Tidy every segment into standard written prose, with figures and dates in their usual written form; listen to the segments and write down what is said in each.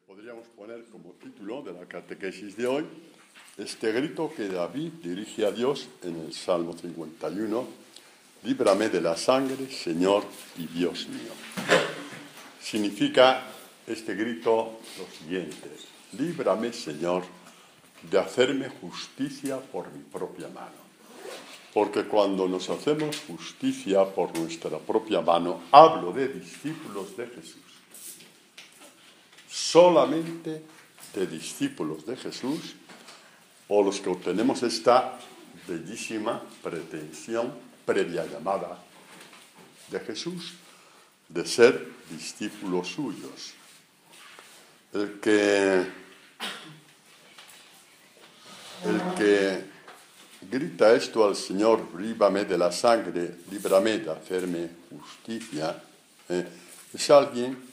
Podríamos poner como título de la catequesis de hoy este grito que David dirige a Dios en el Salmo 51: líbrame de la sangre, Señor y Dios mío. Significa este grito lo siguiente: líbrame, Señor, de hacerme justicia por mi propia mano. Porque cuando nos hacemos justicia por nuestra propia mano, hablo de discípulos de Jesús, solamente de discípulos de Jesús, o los que obtenemos esta bellísima pretensión previa llamada de Jesús de ser discípulos suyos. El que grita esto al Señor: líbrame de la sangre, líbrame de hacerme justicia, es alguien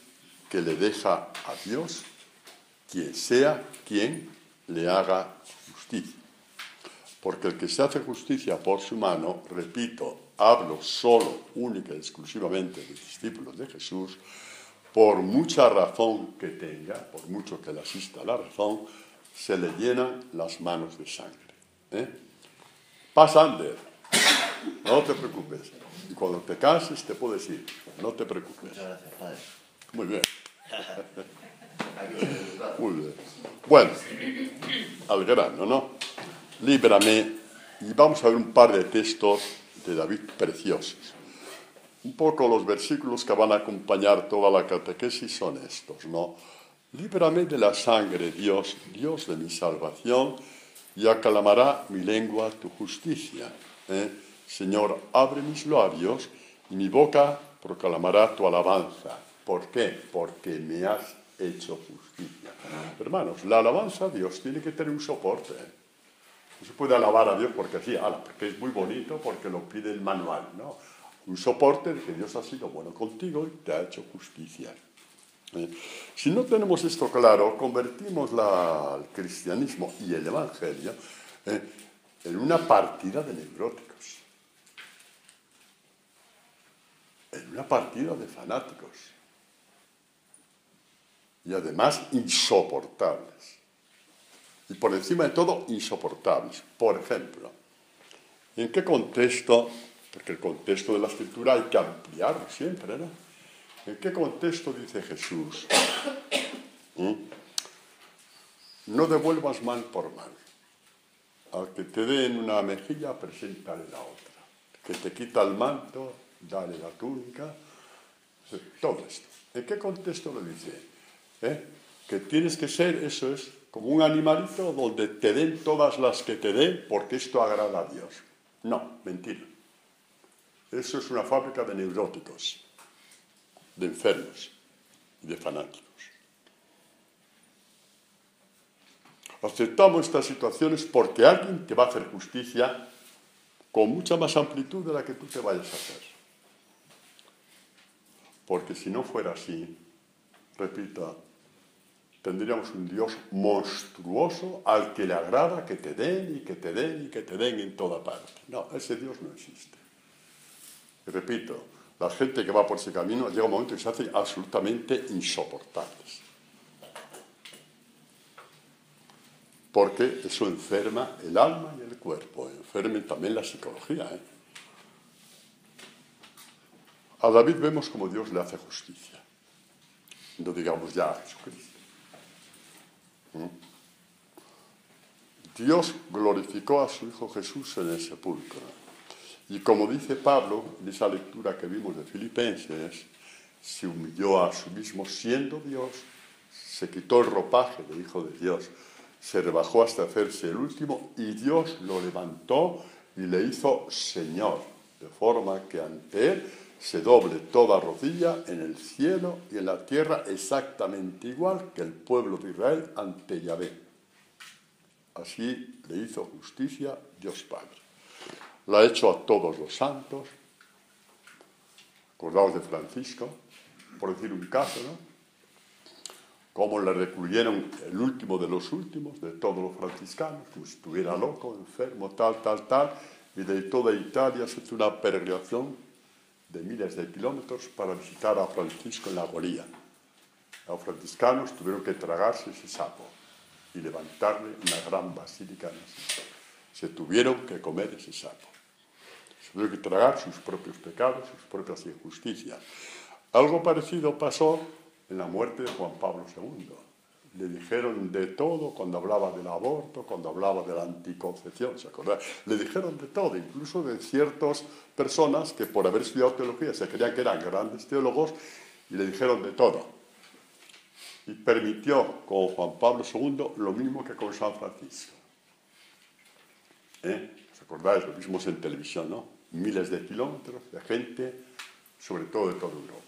que le deja a Dios, quien sea quien le haga justicia. Porque el que se hace justicia por su mano, repito, hablo solo, única y exclusivamente de discípulos de Jesús, por mucha razón que tenga, por mucho que le asista la razón, se le llenan las manos de sangre. Pasa, Ander, no te preocupes. Y cuando te canses te puedes ir, no te preocupes. Muchas gracias, padre. Muy bien. Muy bien. Bueno, al grano, ¿no? Líbrame. Y vamos a ver un par de textos de David preciosos. Un poco los versículos que van a acompañar toda la catequesis son estos, ¿no? Líbrame de la sangre, Dios, Dios de mi salvación, y aclamará mi lengua tu justicia. Señor, abre mis labios y mi boca proclamará tu alabanza. ¿Por qué? Porque me has hecho justicia. Hermanos, la alabanza a Dios tiene que tener un soporte. No se puede alabar a Dios porque así, porque es muy bonito, porque lo pide el manual, ¿no? Un soporte de que Dios ha sido bueno contigo y te ha hecho justicia. Si no tenemos esto claro, convertimos el cristianismo y el evangelio en una partida de neuróticos, en una partida de fanáticos, y además insoportables. Y por encima de todo, insoportables. Por ejemplo, ¿en qué contexto? Porque el contexto de la Escritura hay que ampliarlo siempre, ¿no? ¿En qué contexto dice Jesús? No devuelvas mal por mal. Al que te dé en una mejilla, preséntale la otra. Que te quita el manto, dale la túnica. Todo esto. ¿En qué contexto lo dice? Que tienes que ser, eso es, como un animalito donde te den todas las que te den porque esto agrada a Dios. No, mentira. Eso es una fábrica de neuróticos, de enfermos y de fanáticos. Aceptamos estas situaciones porque alguien te va a hacer justicia con mucha más amplitud de la que tú te vayas a hacer. Porque si no fuera así, repito, tendríamos un Dios monstruoso al que le agrada que te den y que te den y que te den en toda parte. No, ese Dios no existe. Y repito, la gente que va por ese camino llega un momento que se hacen absolutamente insoportables. Porque eso enferma el alma y el cuerpo, enferma también la psicología. A David vemos como Dios le hace justicia. No digamos ya a Jesucristo. Dios glorificó a su Hijo Jesús en el sepulcro. Y como dice Pablo, en esa lectura que vimos de Filipenses, se humilló a sí mismo siendo Dios, se quitó el ropaje de Hijo de Dios, se rebajó hasta hacerse el último y Dios lo levantó y le hizo Señor, de forma que ante él se doble toda rodilla en el cielo y en la tierra, exactamente igual que el pueblo de Israel ante Yahvé. Así le hizo justicia Dios Padre. La ha hecho a todos los santos. Acordaos de Francisco, por decir un caso, ¿no? Cómo le recluyeron el último de los últimos, de todos los franciscanos, como si estuviera loco, enfermo, tal, y de toda Italia se hizo una peregrinación de miles de kilómetros para visitar a Francisco en la agonía. Los franciscanos tuvieron que tragarse ese sapo y levantarle una gran basílica en Asís. Se tuvieron que comer ese sapo. Se tuvieron que tragar sus propios pecados, sus propias injusticias. Algo parecido pasó en la muerte de Juan Pablo II. Le dijeron de todo cuando hablaba del aborto, cuando hablaba de la anticoncepción, ¿se acuerdan? Le dijeron de todo, incluso de ciertas personas que por haber estudiado teología se creían que eran grandes teólogos y le dijeron de todo. Y permitió con Juan Pablo II lo mismo que con San Francisco. ¿Os acordáis? Lo vimos en televisión, ¿no? Miles de kilómetros de gente, sobre todo de toda Europa.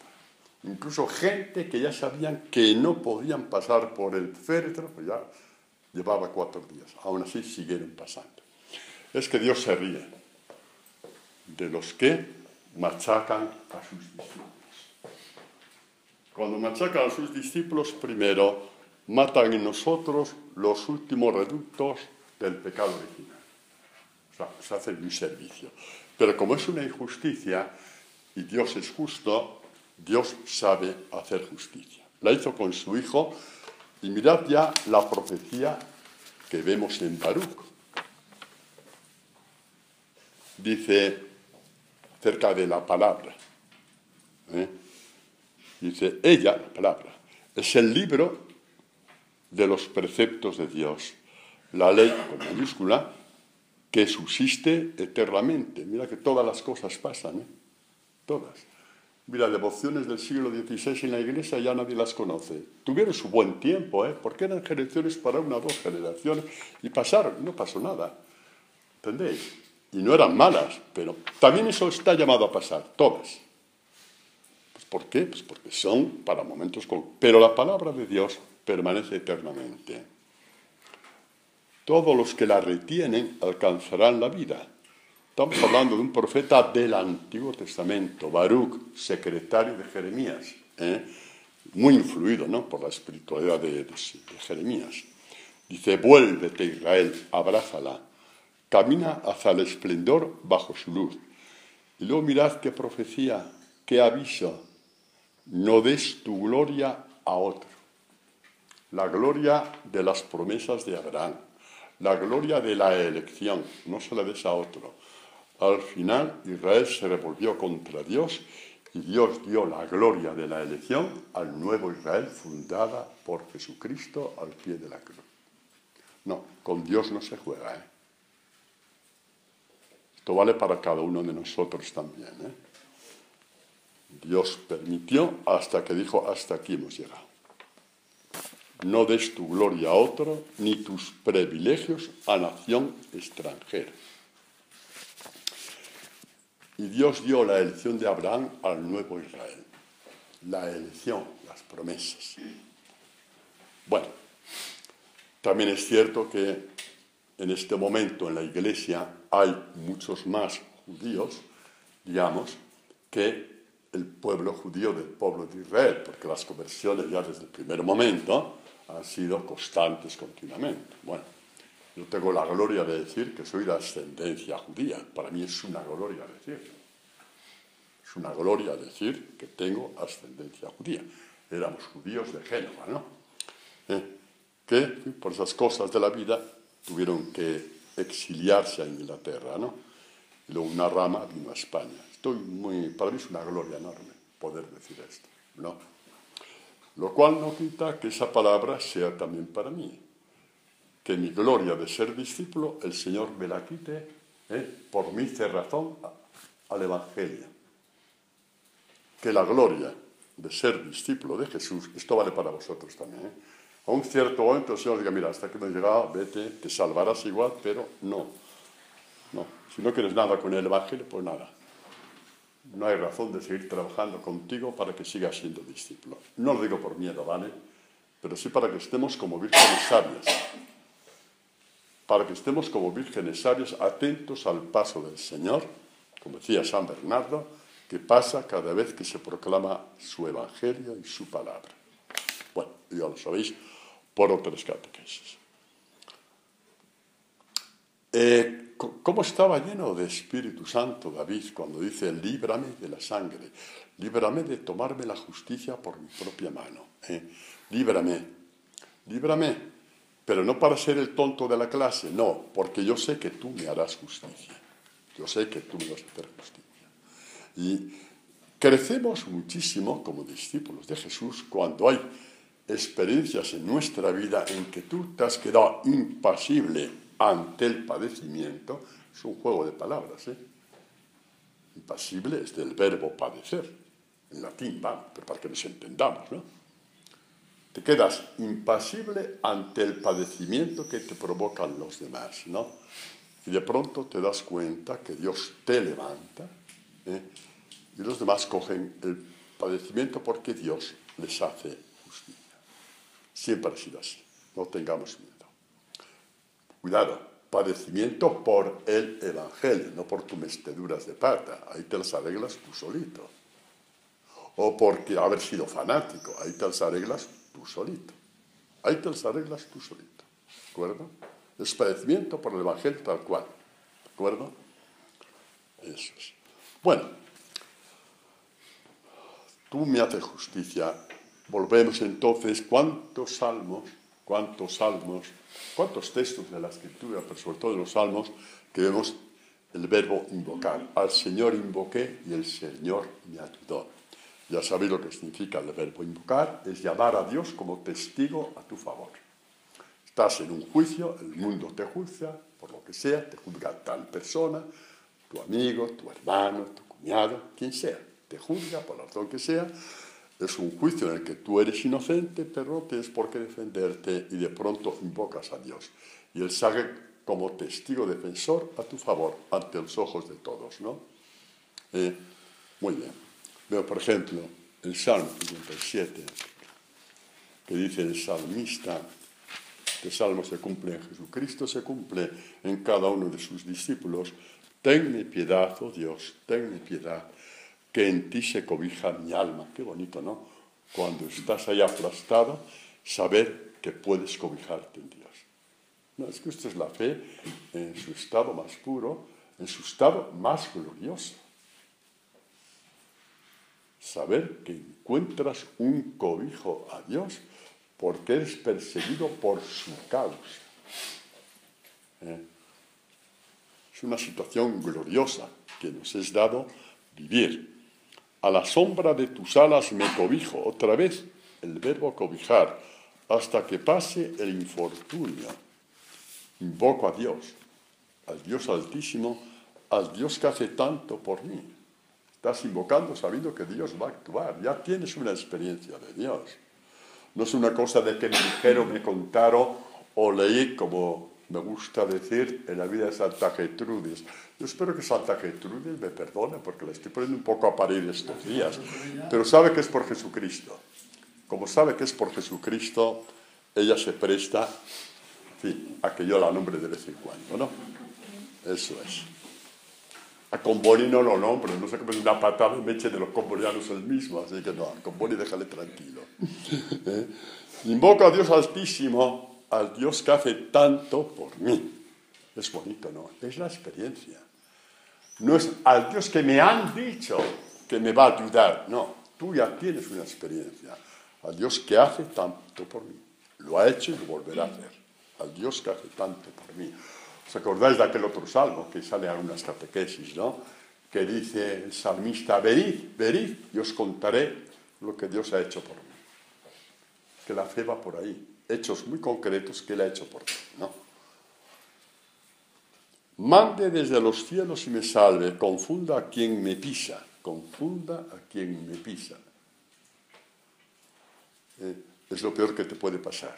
Incluso gente que ya sabían que no podían pasar por el féretro, pues ya llevaba 4 días. Aún así siguieron pasando. Es que Dios se ríe de los que machacan a sus discípulos. Cuando machacan a sus discípulos, primero matan en nosotros los últimos reductos del pecado original. O sea, se hacen un servicio. Pero como es una injusticia y Dios es justo, Dios sabe hacer justicia. La hizo con su Hijo y mirad ya la profecía que vemos en Baruch. Dice acerca de la palabra. Dice, ella, la palabra, es el libro de los preceptos de Dios. La ley, con mayúscula, que subsiste eternamente. Mira que todas las cosas pasan, todas. Mira, devociones del siglo XVI en la Iglesia ya nadie las conoce. Tuvieron su buen tiempo, porque eran generaciones para 1 o 2 generaciones y pasaron, no pasó nada. ¿Entendéis? Y no eran malas, pero también eso está llamado a pasar, todas. Pues ¿por qué? Pues porque son para momentos pero la palabra de Dios permanece eternamente. Todos los que la retienen alcanzarán la vida. Estamos hablando de un profeta del Antiguo Testamento, Baruch, secretario de Jeremías, muy influido, ¿no?, por la espiritualidad de Jeremías. Dice, vuélvete Israel, abrázala, camina hacia el esplendor bajo su luz. Y luego mirad qué profecía, qué aviso, no des tu gloria a otro. La gloria de las promesas de Abraham, la gloria de la elección, no se la des a otro. Al final, Israel se revolvió contra Dios y Dios dio la gloria de la elección al nuevo Israel fundada por Jesucristo al pie de la cruz. No, con Dios no se juega, Esto vale para cada uno de nosotros también, Dios permitió hasta que dijo, hasta aquí hemos llegado. No des tu gloria a otro, ni tus privilegios a nación extranjera. Y Dios dio la elección de Abraham al nuevo Israel. La elección, las promesas. Bueno, también es cierto que en este momento en la Iglesia hay muchos más judíos, digamos, que el pueblo judío del pueblo de Israel, porque las conversiones ya desde el primer momento han sido constantes continuamente. Bueno, yo tengo la gloria de decir que soy de ascendencia judía. Para mí es una gloria decirlo. Es una gloria decir que tengo ascendencia judía. Éramos judíos de Génova, ¿no? Que por esas cosas de la vida tuvieron que exiliarse a Inglaterra, ¿no? Y luego una rama vino a España. Para mí es una gloria enorme poder decir esto, ¿no? Lo cual no quita que esa palabra sea también para mí. Que mi gloria de ser discípulo, el Señor me la quite por mi cerrazón al Evangelio. Que la gloria de ser discípulo de Jesús, esto vale para vosotros también, A un cierto momento el Señor diga, mira, hasta que me he llegado, vete, te salvarás igual, pero no. Si no quieres nada con el Evangelio, pues nada. No hay razón de seguir trabajando contigo para que sigas siendo discípulo. No lo digo por miedo, ¿vale? Pero sí para que estemos como vírgenes sabias. Para que estemos como vírgenes sabias, atentos al paso del Señor, como decía San Bernardo, que pasa cada vez que se proclama su Evangelio y su palabra. Bueno, ya lo sabéis por otras catequesis. ¿Cómo estaba lleno de Espíritu Santo David cuando dice, líbrame de la sangre, líbrame de tomarme la justicia por mi propia mano? Líbrame, líbrame, pero no para ser el tonto de la clase, no, porque yo sé que tú me harás justicia, yo sé que tú me vas a hacer justicia. Y crecemos muchísimo como discípulos de Jesús cuando hay experiencias en nuestra vida en que tú te has quedado impasible ante el padecimiento. Es un juego de palabras, Impasible es del verbo padecer, en latín, pero para que nos entendamos, ¿no? Te quedas impasible ante el padecimiento que te provocan los demás, ¿no? Y de pronto te das cuenta que Dios te levanta, y los demás cogen el padecimiento porque Dios les hace justicia. Siempre ha sido así, no tengamos miedo. Cuidado, padecimiento por el Evangelio, no por tus mesteduras de pata, ahí te las arreglas tú solito. O porque haber sido fanático, ahí te las arreglas tú solito. Ahí te las arreglas tú solito, ¿de acuerdo? Es padecimiento por el Evangelio tal cual, ¿de acuerdo? Eso es. Bueno, tú me haces justicia. Volvemos entonces, ¿cuántos textos de la Escritura, pero sobre todo de los salmos, que vemos el verbo invocar? Al Señor invoqué y el Señor me ayudó. Ya sabéis lo que significa el verbo invocar, es llamar a Dios como testigo a tu favor. Estás en un juicio, el mundo te juzga, por lo que sea, te juzga tal persona, tu amigo, tu hermano, tu cuñado, quien sea, te juzga por la razón que sea. Es un juicio en el que tú eres inocente, pero no tienes por qué defenderte y de pronto invocas a Dios. Y Él sale como testigo defensor a tu favor, ante los ojos de todos, ¿no? Muy bien. Veo, por ejemplo, el Salmo 57, que dice el salmista, que el Salmo se cumple en Jesucristo, se cumple en cada uno de sus discípulos. Tenme piedad, oh Dios, tenme piedad, que en ti se cobija mi alma. Qué bonito, ¿no? Cuando estás ahí aplastado, saber que puedes cobijarte en Dios. No, es que esto es la fe en su estado más puro, en su estado más glorioso. Saber que encuentras un cobijo a Dios porque eres perseguido por su causa. Es una situación gloriosa que nos es dado vivir. A la sombra de tus alas me cobijo, otra vez el verbo cobijar, hasta que pase el infortunio. Invoco a Dios, al Dios altísimo, al Dios que hace tanto por mí. Estás invocando sabiendo que Dios va a actuar, ya tienes una experiencia de Dios. No es una cosa de que me dijeron, me contaron o leí, como me gusta decir, en la vida de Santa Gertrudis. Yo espero que Santa Gertrudis me perdone porque la estoy poniendo un poco a parir estos días, pero sabe que es por Jesucristo. Como sabe que es por Jesucristo, ella se presta, en fin, a que yo la nombre de vez en cuando, ¿no? Eso es. A Comboni no lo nombro, no sé cómo es una patada y me eche de los combonianos el mismo, así que no, a Comboni déjale tranquilo. Invoco a Dios altísimo, al Dios que hace tanto por mí. Es bonito, ¿no? Es la experiencia. No es al Dios que me han dicho que me va a ayudar, no, tú ya tienes una experiencia. Al Dios que hace tanto por mí. Lo ha hecho y lo volverá a hacer. Al Dios que hace tanto por mí. ¿Os acordáis de aquel otro salmo que sale a unas catequesis, ¿no? Que dice el salmista, venid, y os contaré lo que Dios ha hecho por mí. Que la fe va por ahí. Hechos muy concretos que Él ha hecho por mí, ¿no? Mande desde los cielos y me salve, confunda a quien me pisa. Confunda a quien me pisa. Es lo peor que te puede pasar.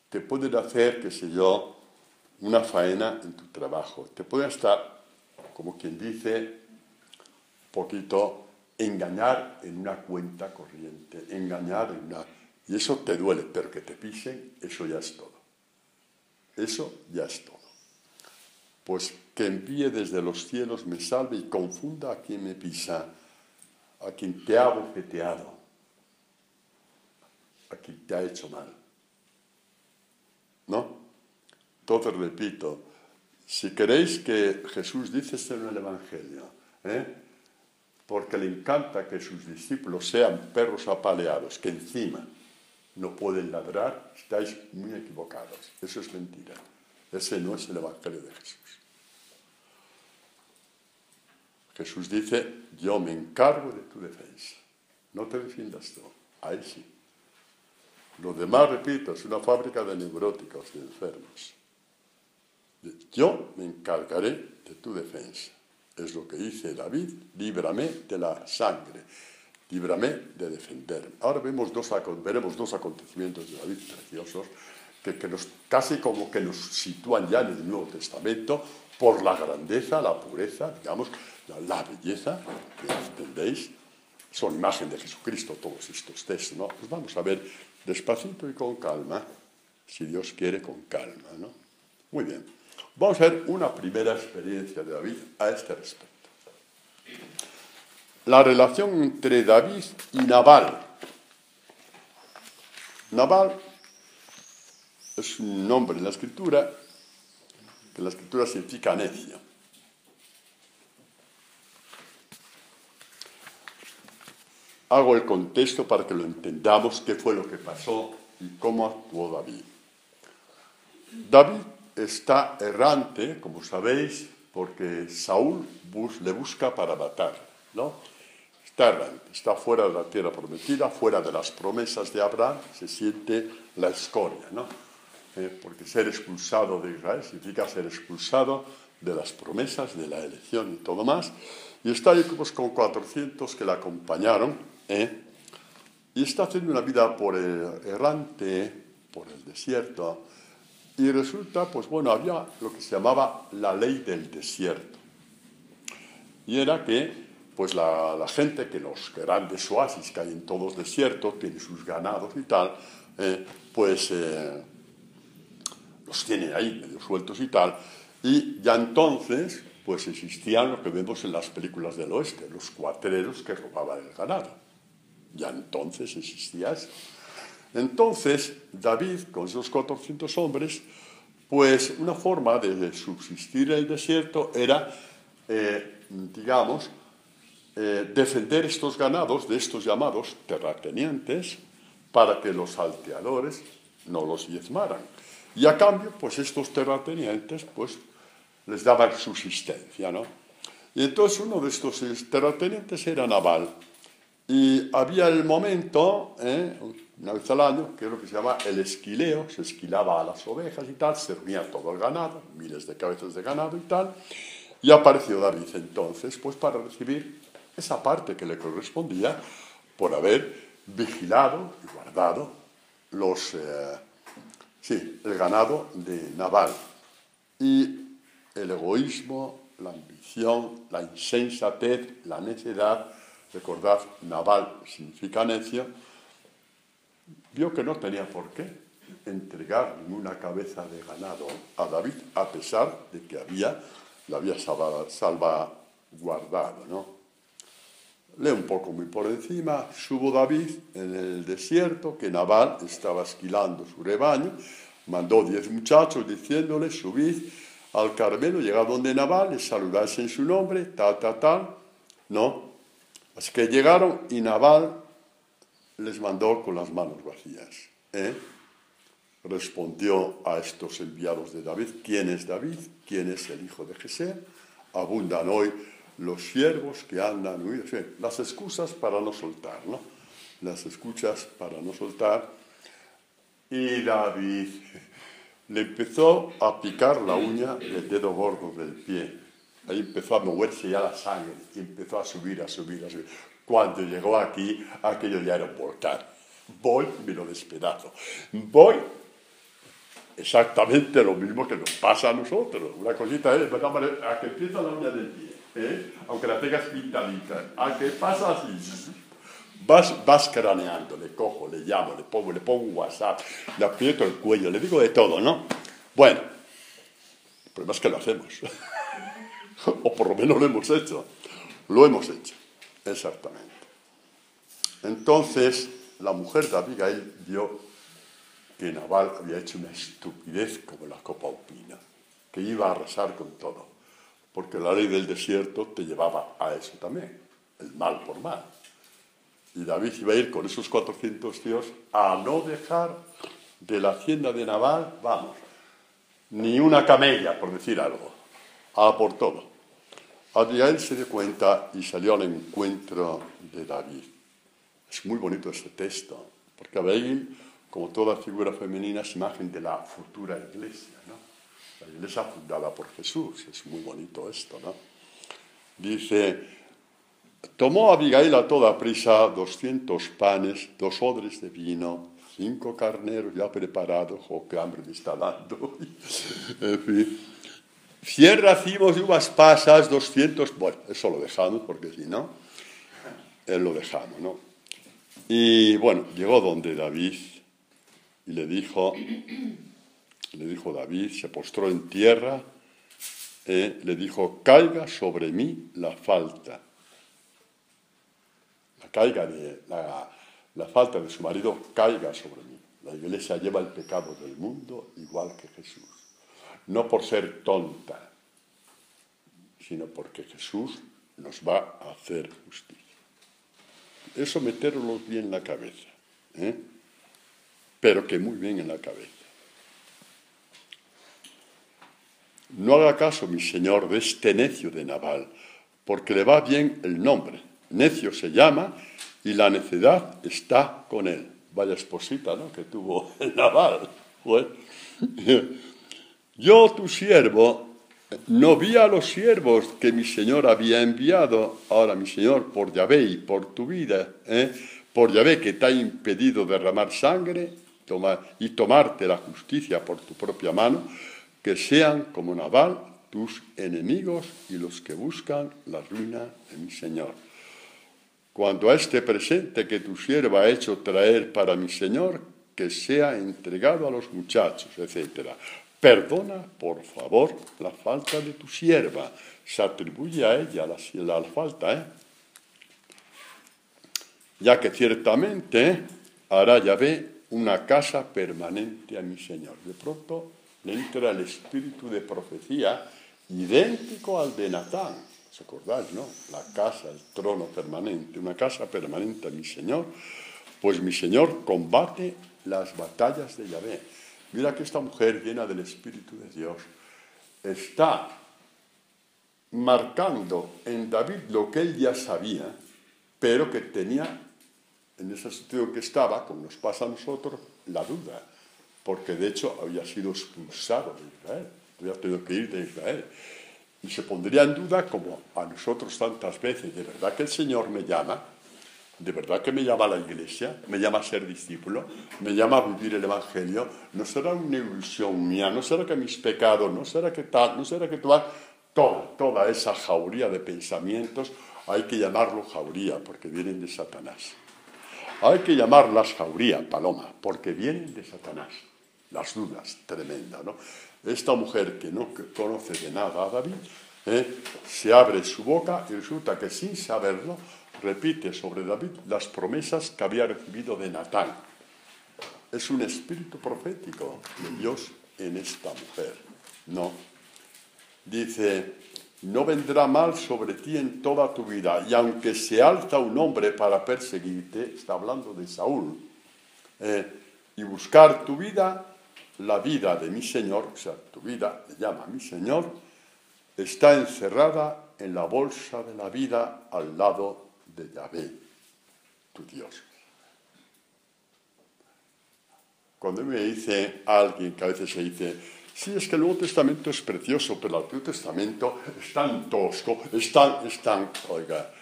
Te pueden hacer, qué sé yo, una faena en tu trabajo. Te puede estar, como quien dice, un poquito engañar en una cuenta corriente, engañar en una... Y eso te duele, pero que te pisen, eso ya es todo. Eso ya es todo. Pues que envíe desde los cielos, me salve y confunda a quien me pisa, a quien te ha bofeteado, a quien te ha hecho mal. ¿No? Entonces, repito, Si queréis que Jesús dice esto en el Evangelio, porque le encanta que sus discípulos sean perros apaleados, que encima no pueden ladrar, estáis muy equivocados. Eso es mentira. Ese no es el Evangelio de Jesús. Jesús dice, yo me encargo de tu defensa. No te defiendas tú. Ahí sí. Lo demás, repito, es una fábrica de neuróticos, de enfermos. Yo me encargaré de tu defensa. Es lo que dice David, líbrame de la sangre, líbrame de defenderme. Ahora veremos dos acontecimientos de David preciosos que casi como que nos sitúan ya en el Nuevo Testamento por la grandeza, la pureza, digamos, la belleza, que entendéis, son imagen de Jesucristo todos estos textos, ¿no? Pues vamos a ver despacito y con calma, si Dios quiere, con calma, ¿no? Muy bien. Vamos a ver una primera experiencia de David a este respecto. La relación entre David y Nabal. Nabal es un nombre en la Escritura, que en la Escritura significa necio. Hago el contexto para que lo entendamos, qué fue lo que pasó y cómo actuó David. David está errante, como sabéis, porque Saúl le busca para matar, ¿no? Está errante, está fuera de la tierra prometida, fuera de las promesas de Abraham, se siente la escoria, ¿no? Porque ser expulsado de Israel significa ser expulsado de las promesas, de la elección y todo más. Y está ahí pues, con 400 que le acompañaron, y está haciendo una vida errante por el desierto. Y resulta, pues bueno, había lo que se llamaba la ley del desierto. Y era que, pues la gente que los grandes oasis que hay en todos los desiertos, tienen sus ganados y tal, los tienen ahí medio sueltos y tal. Y ya entonces, pues existían lo que vemos en las películas del oeste, los cuatreros que robaban el ganado. Ya entonces existía eso. Entonces, David, con esos 400 hombres, pues una forma de subsistir en el desierto era, defender estos ganados de estos llamados terratenientes para que los salteadores no los diezmaran. Y a cambio, pues estos terratenientes, pues les daban subsistencia, ¿no? Y entonces uno de estos terratenientes era Nabal. Y había el momento, una vez al año, que es lo que se llama el esquileo, se esquilaba a las ovejas y tal, se reunía todo el ganado, miles de cabezas de ganado y tal, y apareció David entonces, pues para recibir esa parte que le correspondía por haber vigilado y guardado el ganado de Nabal. Y el egoísmo, la ambición, la insensatez, la necedad, recordad, Nabal significa necio, vio que no tenía por qué entregar ninguna cabeza de ganado a David, a pesar de que la había salvaguardado, ¿no? Lee un poco muy por encima, subo David en el desierto, que Nabal estaba esquilando su rebaño, mandó 10 muchachos diciéndole, subid al Carmelo, llegad donde Nabal, les saludáis en su nombre, tal, ¿no? Así que llegaron y Nabal les mandó con las manos vacías. Respondió a estos enviados de David, ¿quién es David? ¿Quién es el hijo de Jesé? Abundan hoy los siervos que andan huidos. Las excusas para no soltar, ¿no? Las excusas para no soltar. Y David le empezó a picar la uña del dedo gordo del pie. Ahí empezó a moverse ya la sangre y empezó a subir. Cuando llegó aquí, aquello ya era un volcán. Voy y me lo despedazo. Voy exactamente lo mismo que nos pasa a nosotros. Una cosita es, a que empieza la uña del pie, aunque la tengas pintadita, a que pasa así. Vas craneando, le cojo, le llamo, le pongo un WhatsApp, le aprieto el cuello, le digo de todo, ¿no? Bueno, el problema es que lo hacemos. O por lo menos lo hemos hecho. Lo hemos hecho, exactamente. Entonces, la mujer de Abigail vio que Nabal había hecho una estupidez como la copa opina, que iba a arrasar con todo, porque la ley del desierto te llevaba a eso también, el mal por mal. Y David iba a ir con esos 400 tíos a no dejar de la hacienda de Nabal, vamos, ni una camella, por decir algo, a por todo. Abigail se dio cuenta y salió al encuentro de David. Es muy bonito este texto, porque Abigail, como toda figura femenina, es imagen de la futura iglesia, ¿no? La iglesia fundada por Jesús, es muy bonito esto, ¿no? Dice, tomó Abigail a toda prisa 200 panes, 2 odres de vino, 5 carneros ya preparados, qué hambre me está dando, en fin, 100 racimos de uvas pasas, 200, bueno, eso lo dejamos porque si no, lo dejamos, ¿no? Y bueno, llegó donde David y le dijo David, se postró en tierra, le dijo, caiga sobre mí la falta. La falta de su marido caiga sobre mí. La iglesia lleva el pecado del mundo igual que Jesús. No por ser tonta, sino porque Jesús nos va a hacer justicia. Eso meterlo bien en la cabeza, pero que muy bien en la cabeza. No haga caso, mi señor, de este necio de Nabal, porque le va bien el nombre. Necio se llama y la necedad está con él. Vaya esposita, ¿no?, que tuvo el Nabal. Bueno, yo, tu siervo, no vi a los siervos que mi señor había enviado. Ahora, mi señor, por Yahvé y por tu vida, por Yahvé que te ha impedido derramar sangre y tomarte la justicia por tu propia mano, que sean como Nabal tus enemigos y los que buscan la ruina de mi señor. Cuanto a este presente que tu sierva ha hecho traer para mi señor, que sea entregado a los muchachos, etc. Perdona, por favor, la falta de tu sierva. Se atribuye a ella la falta, ya que ciertamente hará Yahvé una casa permanente a mi señor. De pronto le entra el espíritu de profecía idéntico al de Natán. ¿Os acordáis, no? La casa, el trono permanente, una casa permanente a mi señor. Pues mi señor combate las batallas de Yahvé. Mira que esta mujer llena del Espíritu de Dios está marcando en David lo que él ya sabía, pero que tenía, en esa situación que estaba, como nos pasa a nosotros, la duda, porque de hecho había sido expulsado de Israel, había tenido que ir de Israel. Y se pondría en duda, como a nosotros tantas veces, ¿de verdad que el Señor me llama? ¿De verdad que me llama a la iglesia? ¿Me llama a ser discípulo? ¿Me llama a vivir el Evangelio? ¿No será una ilusión mía? ¿No será que mis pecados? ¿No será que tal? ¿No será que tal? Toda esa jauría de pensamientos hay que llamarlo jauría porque vienen de Satanás. Hay que llamarlas jauría, Paloma, porque vienen de Satanás. Las dudas, tremenda, ¿no? Esta mujer que no conoce de nada a David, se abre su boca y resulta que sin saberlo repite sobre David las promesas que había recibido de Natán. Es un espíritu profético de Dios en esta mujer, ¿no? Dice, no vendrá mal sobre ti en toda tu vida, y aunque se alza un hombre para perseguirte, está hablando de Saúl, y buscar tu vida, la vida de mi Señor, o sea, tu vida le llama mi Señor, está encerrada en la bolsa de la vida al lado de Yahvé, tu Dios. Cuando me dice alguien que a veces se dice, sí, es que el Nuevo Testamento es precioso, pero el Antiguo Testamento es tan tosco, es tan... Oiga,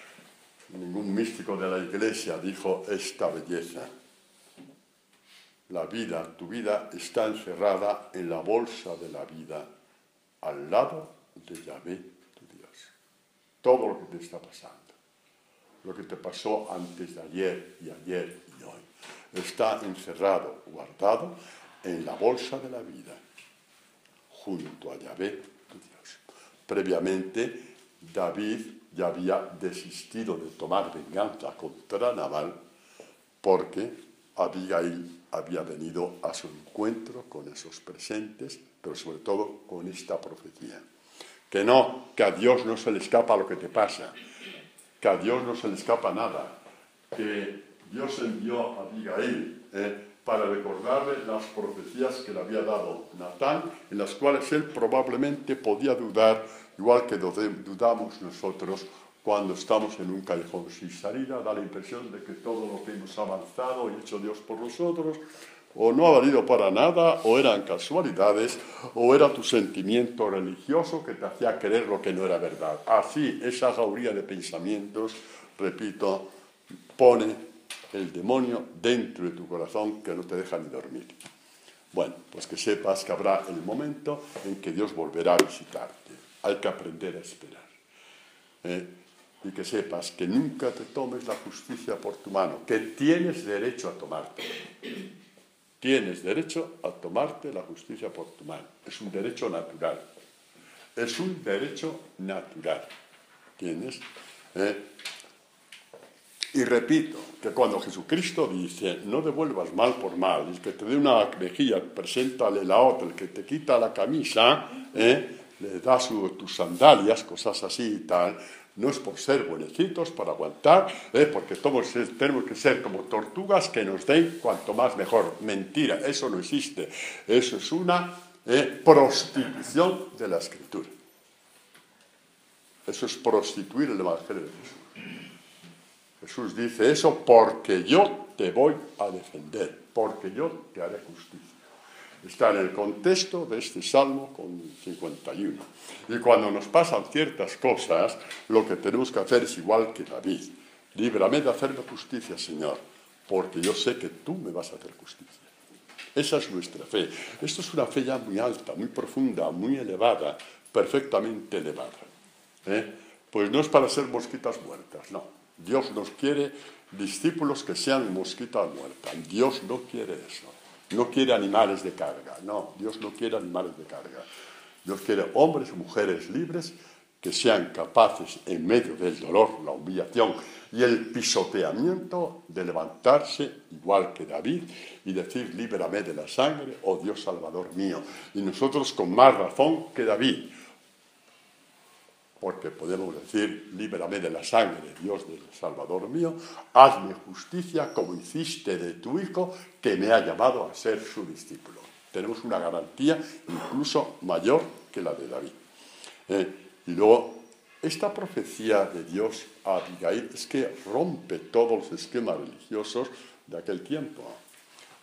ningún místico de la Iglesia dijo esta belleza. La vida, tu vida, está encerrada en la bolsa de la vida, al lado de Yahvé, tu Dios. Todo lo que te está pasando, lo que te pasó antes de ayer y hoy, está encerrado, guardado en la bolsa de la vida, junto a Yahvé, tu Dios. Previamente, David ya había desistido de tomar venganza contra Nabal porque Abigail había venido a su encuentro con esos presentes, pero sobre todo con esta profecía. Que a Dios no se le escapa lo que te pasa, que a Dios no se le escapa nada, que Dios envió a Abigail para recordarle las profecías que le había dado Natán, en las cuales él probablemente podía dudar, igual que dudamos nosotros cuando estamos en un callejón sin salida. Da la impresión de que todo lo que hemos avanzado y hecho Dios por nosotros o no ha valido para nada, o eran casualidades, o era tu sentimiento religioso que te hacía creer lo que no era verdad. Así, esa jauría de pensamientos, repito, pone el demonio dentro de tu corazón que no te deja ni dormir. Bueno, pues que sepas que habrá el momento en que Dios volverá a visitarte. Hay que aprender a esperar. Y que sepas que nunca te tomes la justicia por tu mano, que tienes derecho a tomarte. Tienes derecho a tomarte la justicia por tu mano. Es un derecho natural. Es un derecho natural. ¿Tienes? Y repito, que cuando Jesucristo dice, no devuelvas mal por mal, el que te dé una mejilla, preséntale la otra, el que te quita la camisa, le das tus sandalias, cosas así y tal, no es por ser buenecitos, para aguantar, porque todos tenemos que ser como tortugas que nos den cuanto más mejor. Mentira, eso no existe. Eso es una prostitución de la Escritura. Eso es prostituir el Evangelio de Jesús. Jesús dice eso porque yo te voy a defender, porque yo te haré justicia. Está en el contexto de este Salmo con 51. Y cuando nos pasan ciertas cosas, lo que tenemos que hacer es igual que David. Líbrame de hacerme justicia, Señor, porque yo sé que tú me vas a hacer justicia. Esa es nuestra fe. Esto es una fe ya muy alta, muy profunda, muy elevada, perfectamente elevada. Pues no es para ser mosquitas muertas, no. Dios nos quiere discípulos que sean mosquitas muertas. Dios no quiere eso. No quiere animales de carga. No, Dios no quiere animales de carga. Dios quiere hombres y mujeres libres que sean capaces, en medio del dolor, la humillación y el pisoteamiento, de levantarse igual que David y decir, líbrame de la sangre, oh Dios Salvador mío. Y nosotros con más razón que David, porque podemos decir, líbrame de la sangre, Dios del Salvador mío, hazme justicia como hiciste de tu Hijo, que me ha llamado a ser su discípulo. Tenemos una garantía incluso mayor que la de David. Y luego, esta profecía de Dios a Abigail es que rompe todos los esquemas religiosos de aquel tiempo,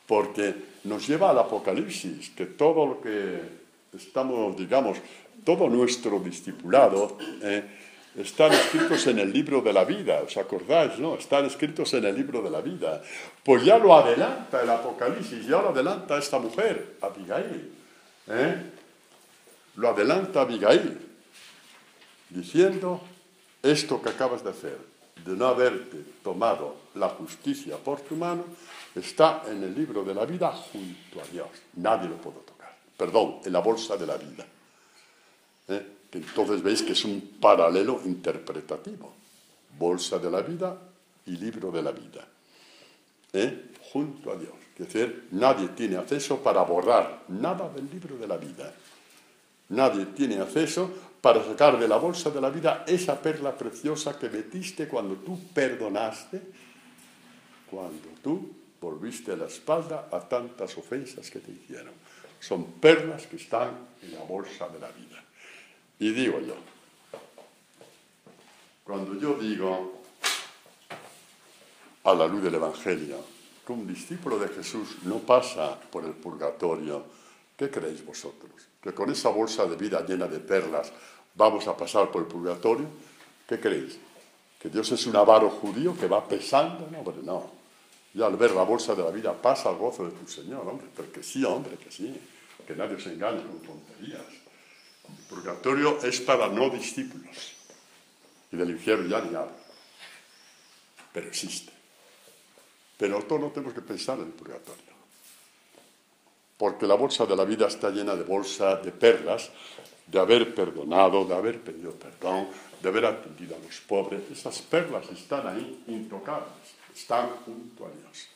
porque nos lleva al Apocalipsis, que todo lo que estamos, digamos, todo nuestro discipulado están escritos en el libro de la vida, ¿os acordáis, no? Están escritos en el libro de la vida. Pues ya lo adelanta el Apocalipsis, ya lo adelanta esta mujer, Abigail. Lo adelanta Abigail, diciendo, esto que acabas de hacer, de no haberte tomado la justicia por tu mano, está en el libro de la vida junto a Dios. Nadie lo puede tocar. Perdón, en la bolsa de la vida. Que entonces veis que es un paralelo interpretativo. Bolsa de la vida y libro de la vida. Junto a Dios. Es decir, nadie tiene acceso para borrar nada del libro de la vida. Nadie tiene acceso para sacar de la bolsa de la vida esa perla preciosa que metiste cuando tú perdonaste, cuando tú volviste la espalda a tantas ofensas que te hicieron. Son perlas que están en la bolsa de la vida. Y digo yo, cuando yo digo, a la luz del Evangelio, que un discípulo de Jesús no pasa por el purgatorio, ¿qué creéis vosotros? ¿Que con esa bolsa de vida llena de perlas vamos a pasar por el purgatorio? ¿Qué creéis? ¿Que Dios es un avaro judío que va pesando? No, hombre, no. Y al ver la bolsa de la vida pasa al gozo de tu Señor, hombre, porque sí, hombre, que sí. Que nadie se engañe con tonterías. El purgatorio es para no discípulos. Y del infierno ya ni hablo. Pero existe. Pero nosotros no tenemos que pensar en el purgatorio. Porque la bolsa de la vida está llena de bolsas de perlas, de haber perdonado, de haber pedido perdón, de haber atendido a los pobres. Esas perlas están ahí, intocables. Están junto a Dios.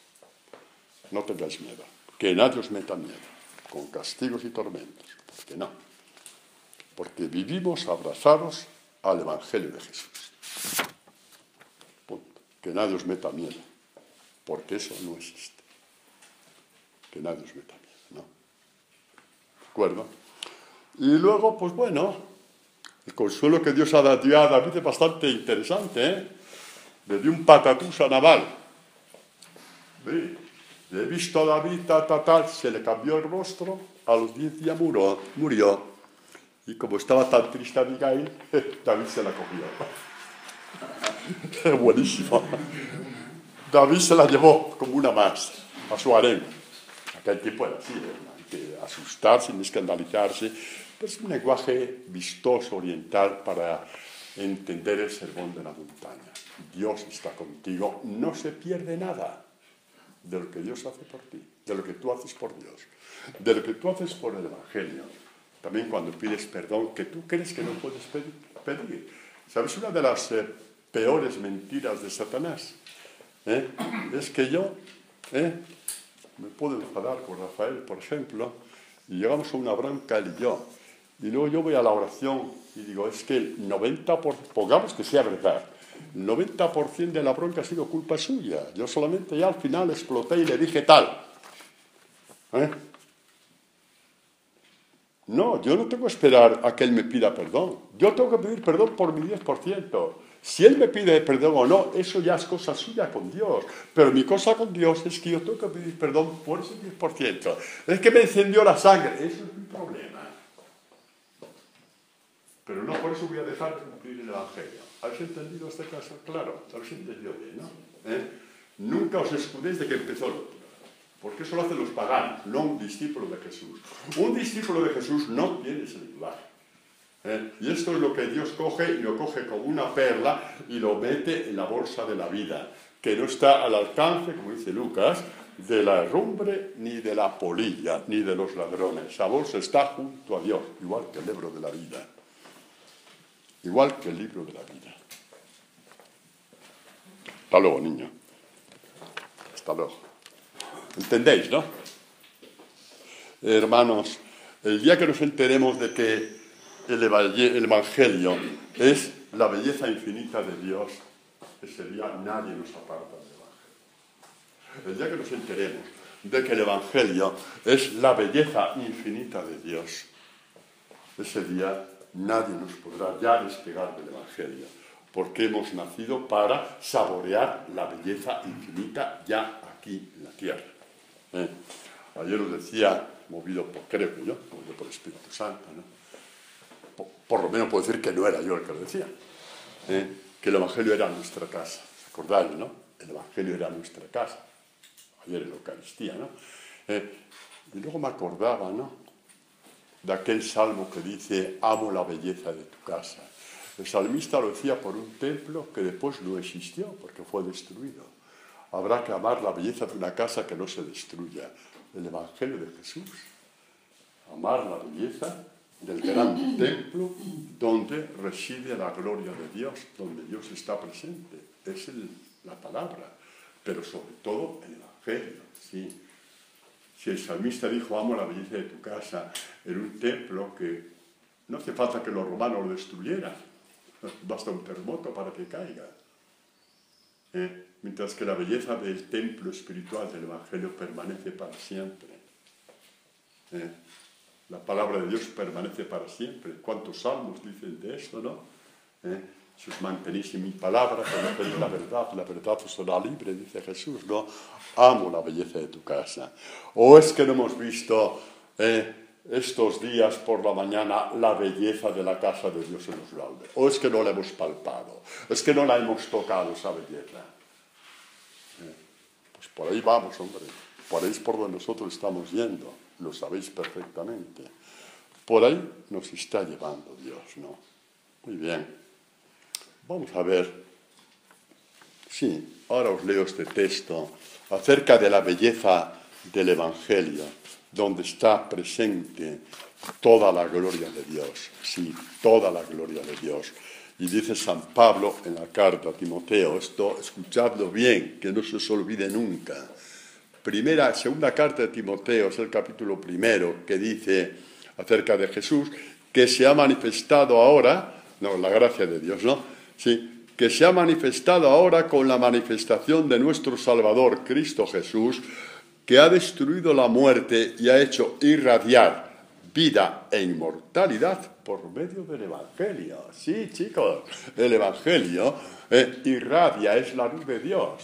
no tengáis miedo, que nadie os meta miedo, con castigos y tormentos, porque no, porque vivimos abrazados al Evangelio de Jesús. Punto. Que nadie os meta miedo, porque eso no existe. Que nadie os meta miedo, ¿no? ¿De acuerdo? Y luego, pues bueno, el consuelo que Dios ha dado a David es bastante interesante, ¿eh? Le dio un patatús a Nabal. ¿Sí? Le he visto a David, se le cambió el rostro, a los 10 días murió. Y como estaba tan triste Abigail, David se la cogió. Buenísimo. David se la llevó como una más a su harem. Aquel tipo era así, hay que asustar sin escandalizarse. Pero es un lenguaje vistoso, oriental, para entender el sermón de la montaña. Dios está contigo, no se pierde nada de lo que Dios hace por ti, de lo que tú haces por Dios, de lo que tú haces por el Evangelio. También cuando pides perdón, que tú crees que no puedes pedir. ¿Sabes una de las peores mentiras de Satanás? Es que yo me puedo enfadar con Rafael, por ejemplo, y llegamos a una bronca él y yo. Y luego yo voy a la oración y digo, es que el 90%, pongamos que sea verdad, el 90% de la bronca ha sido culpa suya. Yo solamente ya al final exploté y le dije tal. No, yo no tengo que esperar a que él me pida perdón. Yo tengo que pedir perdón por mi 10%. Si él me pide perdón o no, eso ya es cosa suya con Dios. Pero mi cosa con Dios es que yo tengo que pedir perdón por ese 10%. Es que me encendió la sangre. Eso es mi problema. Pero no por eso voy a dejar de cumplir el Evangelio. ¿Habéis entendido este caso? Claro, habéis entendido bien, ¿no? Nunca os escudéis de que empezó el otro. Porque eso lo hacen los paganos, no un discípulo de Jesús. Un discípulo de Jesús no tiene ese lenguaje. Y esto es lo que Dios coge, y lo coge como una perla y lo mete en la bolsa de la vida, que no está al alcance, como dice Lucas, de la herrumbre, ni de la polilla, ni de los ladrones. Esa bolsa está junto a Dios, igual que el libro de la vida. Igual que el libro de la vida. Hasta luego, niño. Hasta luego. ¿Entendéis, no? Hermanos, el día que nos enteremos de que el Evangelio es la belleza infinita de Dios, ese día nadie nos aparta del Evangelio. El día que nos enteremos de que el Evangelio es la belleza infinita de Dios, ese día nadie nos podrá ya despegar del Evangelio, porque hemos nacido para saborear la belleza infinita ya aquí en la tierra. Ayer os decía, movido por, creo que yo, movido por el Espíritu Santo, ¿no? Por lo menos puedo decir que no era yo el que lo decía, que el Evangelio era nuestra casa. ¿Os acordáis, no? El Evangelio era nuestra casa. Ayer en la Eucaristía, ¿no? Y luego me acordaba, ¿no?, de aquel salmo que dice, amo la belleza de tu casa. El salmista lo decía por un templo que después no existió, porque fue destruido. Habrá que amar la belleza de una casa que no se destruya. El Evangelio de Jesús. Amar la belleza del gran templo donde reside la gloria de Dios, donde Dios está presente. Es la palabra, pero sobre todo el Evangelio, ¿sí? Si el salmista dijo, amo la belleza de tu casa, en un templo que no hace falta que los romanos lo destruyeran, basta un terremoto para que caiga. Mientras que la belleza del templo espiritual del Evangelio permanece para siempre. La palabra de Dios permanece para siempre. ¿Cuántos salmos dicen de esto, no? Si os mantenéis en mi palabra, conocéis la verdad os hará libre, dice Jesús, ¿no? Amo la belleza de tu casa. ¿O es que no hemos visto estos días por la mañana la belleza de la casa de Dios en los laudes? ¿O es que no la hemos palpado? ¿Es que no la hemos tocado, esa belleza? Pues por ahí vamos, hombre. Por ahí es por donde nosotros estamos yendo. Lo sabéis perfectamente. Por ahí nos está llevando Dios, ¿no? Muy bien. Vamos a ver. Sí, ahora os leo este texto acerca de la belleza del Evangelio, donde está presente toda la gloria de Dios. Sí, toda la gloria de Dios. Y dice San Pablo en la carta a Timoteo, esto escuchadlo bien, que no se os olvide nunca. segunda carta de Timoteo, es el capítulo 1, que dice acerca de Jesús, que se ha manifestado ahora, no, la gracia de Dios, ¿no? Sí, que se ha manifestado ahora con la manifestación de nuestro Salvador, Cristo Jesús, que ha destruido la muerte y ha hecho irradiar vida e inmortalidad por medio del Evangelio. Sí, chicos, el Evangelio irradia, es la luz de Dios.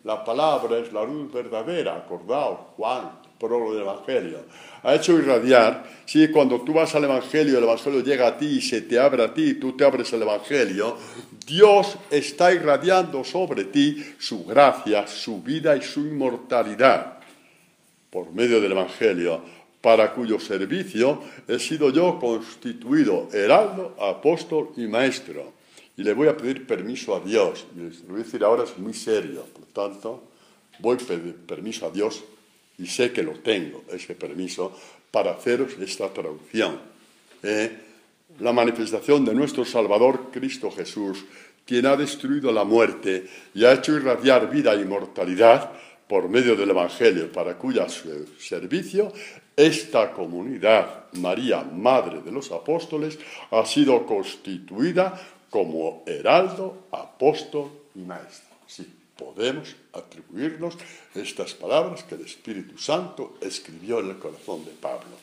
La palabra es la luz verdadera, acordaos, Juan, prólogo del Evangelio. Ha hecho irradiar, sí, cuando tú vas al Evangelio, el Evangelio llega a ti y se te abre a ti, tú te abres el Evangelio, Dios está irradiando sobre ti su gracia, su vida y su inmortalidad por medio del Evangelio, para cuyo servicio he sido yo constituido heraldo, apóstol y maestro. Y le voy a pedir permiso a Dios, y les voy a decir ahora, es muy serio, por tanto, voy a pedir permiso a Dios, y sé que lo tengo, ese permiso, para haceros esta traducción. La manifestación de nuestro Salvador, Cristo Jesús, quien ha destruido la muerte y ha hecho irradiar vida e inmortalidad por medio del Evangelio, para cuyo servicio esta comunidad, María, Madre de los Apóstoles, ha sido constituida como heraldo, apóstol y maestro. Sí, podemos atribuirnos estas palabras que el Espíritu Santo escribió en el corazón de Pablo.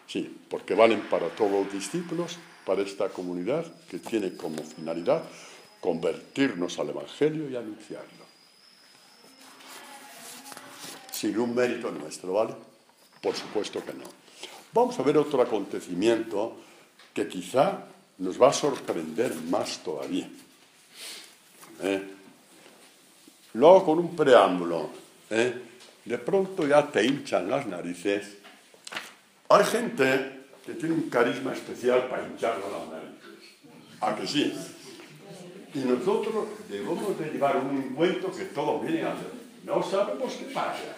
Sí, porque valen para todos los discípulos, para esta comunidad que tiene como finalidad convertirnos al Evangelio y anunciarlo. Sin un mérito nuestro, ¿vale? Por supuesto que no. Vamos a ver otro acontecimiento que quizá nos va a sorprender más todavía. Lo hago con un preámbulo. De pronto ya te hinchan las narices. Hay gente que tiene un carisma especial para hincharnos las narices. ¿A que sí? Y nosotros debemos de llevar un ungüento que todos vienen a hacer. No sabemos qué pasa.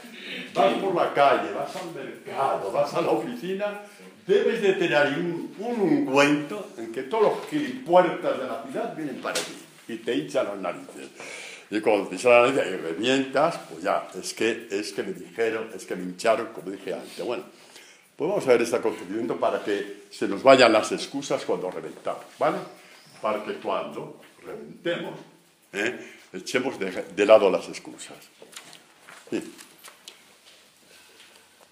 Vas por la calle, vas al mercado, vas a la oficina, debes de tener un ungüento en que todos los gilipuertas de la ciudad vienen para ti y te hinchan las narices. Y cuando te hinchan las narices y revientas, pues ya, es que me dijeron, es que me hincharon, como dije antes. Bueno, pues vamos a ver este acontecimiento para que se nos vayan las excusas cuando reventamos, ¿vale? Para que cuando reventemos, echemos de lado las excusas. Sí.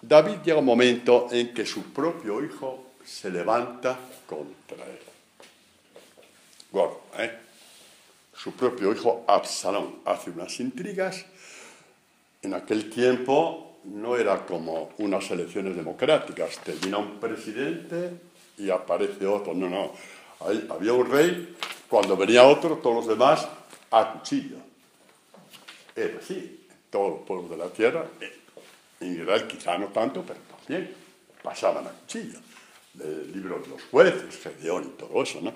David llega un momento en que su propio hijo se levanta contra él. Gordo, Su propio hijo Absalón hace unas intrigas. En aquel tiempo no era como unas elecciones democráticas. Termina un presidente y aparece otro. No. Ahí había un rey, cuando venía otro, todos los demás a cuchillo. Era así. Todos los pueblos de la tierra, en Israel quizá no tanto, pero también pasaban a cuchillo. El libro de los jueces, Gedeón y todo eso, ¿no?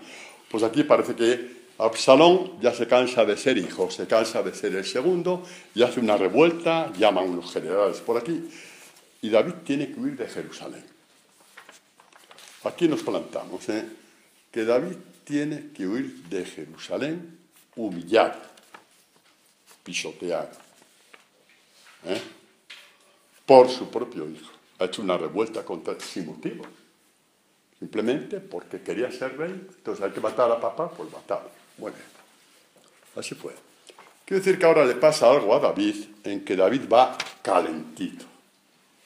Pues aquí parece que Absalón ya se cansa de ser hijo, se cansa de ser el segundo, y hace una revuelta, llaman unos generales por aquí, y David tiene que huir de Jerusalén. Aquí nos plantamos, que David tiene que huir de Jerusalén humillado, pisoteado. Por su propio hijo. Ha hecho una revuelta contra él sin motivo. Simplemente porque quería ser rey, entonces hay que matar a papá, pues matarlo. Bueno, así fue. Quiero decir que ahora le pasa algo a David, en que David va calentito,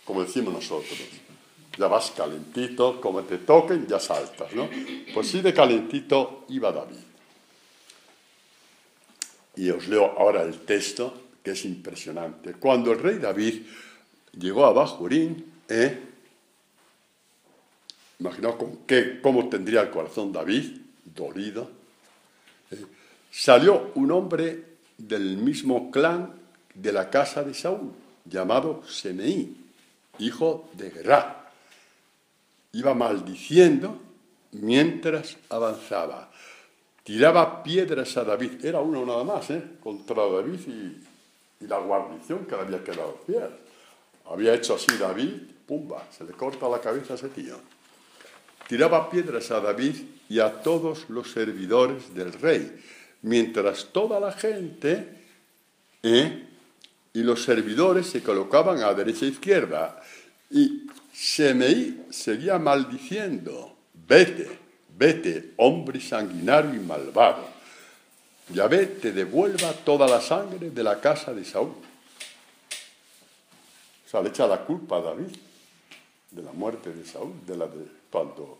como decimos nosotros. Ya vas calentito, como te toquen, ya saltas, ¿no? Pues sí, de calentito iba David. Y os leo ahora el texto, que es impresionante. Cuando el rey David llegó a Bahurín, imaginaos cómo tendría el corazón David, dolido, salió un hombre del mismo clan de la casa de Saúl, llamado Semeí, hijo de Gerá. Iba maldiciendo mientras avanzaba. Tiraba piedras a David. Era uno nada más, contra David y la guarnición que le había quedado fiel. Había hecho así David, pumba, se le corta la cabeza a ese tío. Tiraba piedras a David y a todos los servidores del rey, mientras toda la gente y los servidores se colocaban a derecha e izquierda. Y Semeí seguía maldiciendo: vete, vete, hombre sanguinario y malvado. Yahvé te devuelva toda la sangre de la casa de Saúl. O sea, le echa la culpa a David de la muerte de Saúl, cuando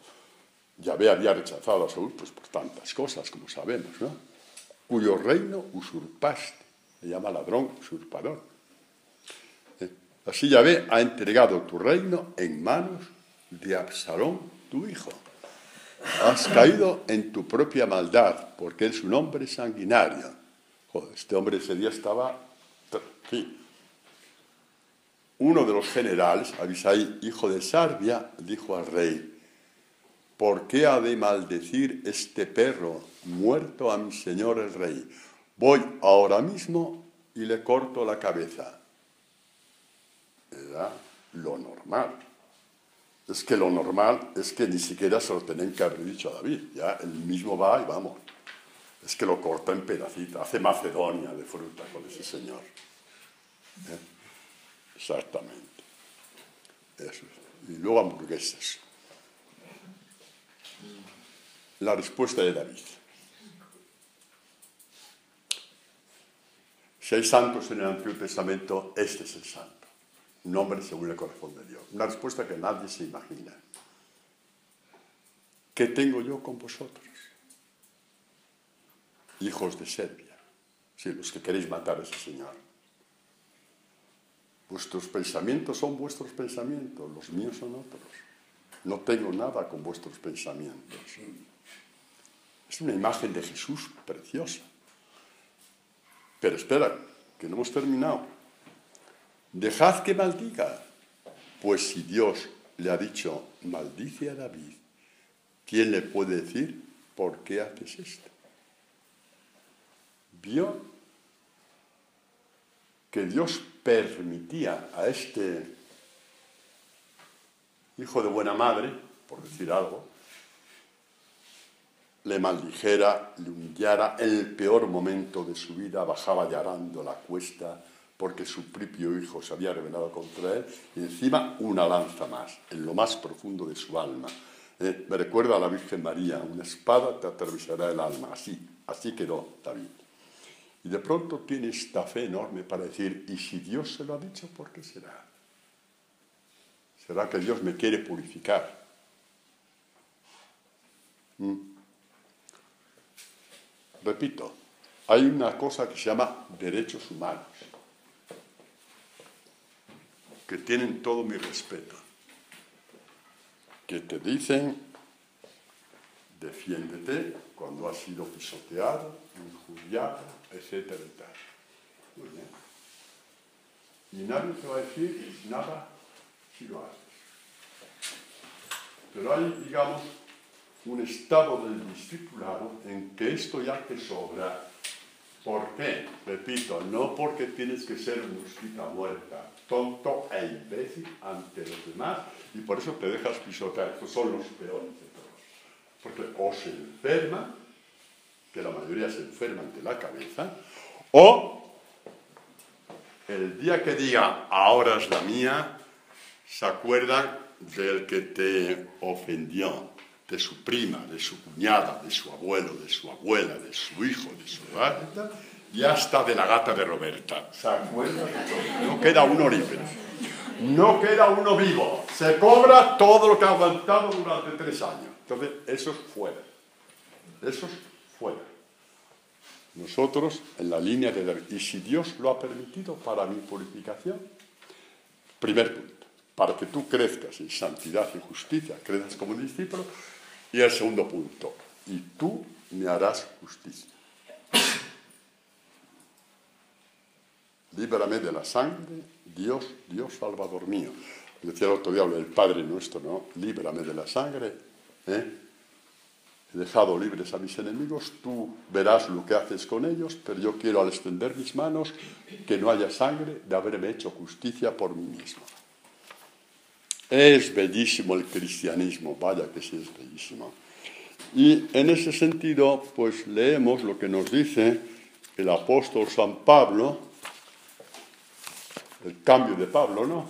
Yahvé había rechazado a Saúl, pues por tantas cosas, como sabemos, ¿no? Cuyo reino usurpaste. Le llama ladrón, usurpador. Así Yahvé ha entregado tu reino en manos de Absalón, tu hijo. Has caído en tu propia maldad, porque es un hombre sanguinario. Joder, este hombre ese día estaba... Sí. Uno de los generales, Abisai, hijo de Sarbia, dijo al rey: ¿por qué ha de maldecir este perro muerto a mi señor el rey? Voy ahora mismo y le corto la cabeza. Era lo normal. Es que lo normal es que ni siquiera se lo tenían que haber dicho a David. Ya él mismo va y vamos. Es que lo corta en pedacitos. Hace Macedonia de fruta con ese señor. Exactamente. Eso. Y luego hamburguesas. La respuesta de David. Si hay santos en el Antiguo Testamento, este es el santo. Un hombre según el corazón de Dios. Una respuesta que nadie se imagina. ¿Qué tengo yo con vosotros? Hijos de Serbia. Sí, los que queréis matar a ese señor. Vuestros pensamientos son vuestros pensamientos, los míos son otros. No tengo nada con vuestros pensamientos. Es una imagen de Jesús preciosa. Pero espera, que no hemos terminado. Dejad que maldiga, pues si Dios le ha dicho, maldice a David, ¿quién le puede decir por qué haces esto? Vio que Dios permitía a este hijo de buena madre, por decir algo, le maldijera, le humillara en el peor momento de su vida, bajaba llorando la cuesta porque su propio hijo se había rebelado contra él, y encima una lanza más, en lo más profundo de su alma. Me recuerda a la Virgen María: una espada te atravesará el alma. Así quedó David. Y de pronto tiene esta fe enorme para decir: ¿y si Dios se lo ha dicho, por qué será? ¿Será que Dios me quiere purificar? Repito, hay una cosa que se llama derechos humanos, que tienen todo mi respeto, que te dicen: defiéndete cuando has sido pisoteado, injuriado, etcétera, y tal. Muy bien. Y nadie te va a decir nada si lo haces. Pero hay, digamos, un estado del discipulado en que esto ya te sobra. ¿Por qué? Repito, no porque tienes que ser mosquita muerta, tonto e imbécil ante los demás, y por eso te dejas pisotear. Estos son los peores de todos. Porque o se enferma, que la mayoría se enferma ante la cabeza, o el día que diga ahora es la mía, se acuerdan del que te ofendió, de su prima, de su cuñada, de su abuelo, de su abuela, de su hijo, de su gata, y hasta de la gata de Roberta. ¿Se acuerdan de todo? No queda uno libre. No queda uno vivo. Se cobra todo lo que ha aguantado durante 3 años. Entonces, eso es fuera. Eso es fuera. Nosotros, en la línea de David, y si Dios lo ha permitido para mi purificación, primer punto, para que tú crezcas en santidad y justicia, crezcas como discípulo, y el segundo punto, y tú me harás justicia. Líbrame de la sangre, Dios, Dios Salvador mío. Decía el otro día el Padre Nuestro, ¿no? Líbrame de la sangre, He dejado libres a mis enemigos, tú verás lo que haces con ellos, pero yo quiero, al extender mis manos, que no haya sangre de haberme hecho justicia por mí mismo. Es bellísimo el cristianismo, vaya que sí es bellísimo. Y en ese sentido, pues leemos lo que nos dice el apóstol San Pablo el cambio de Pablo, ¿no?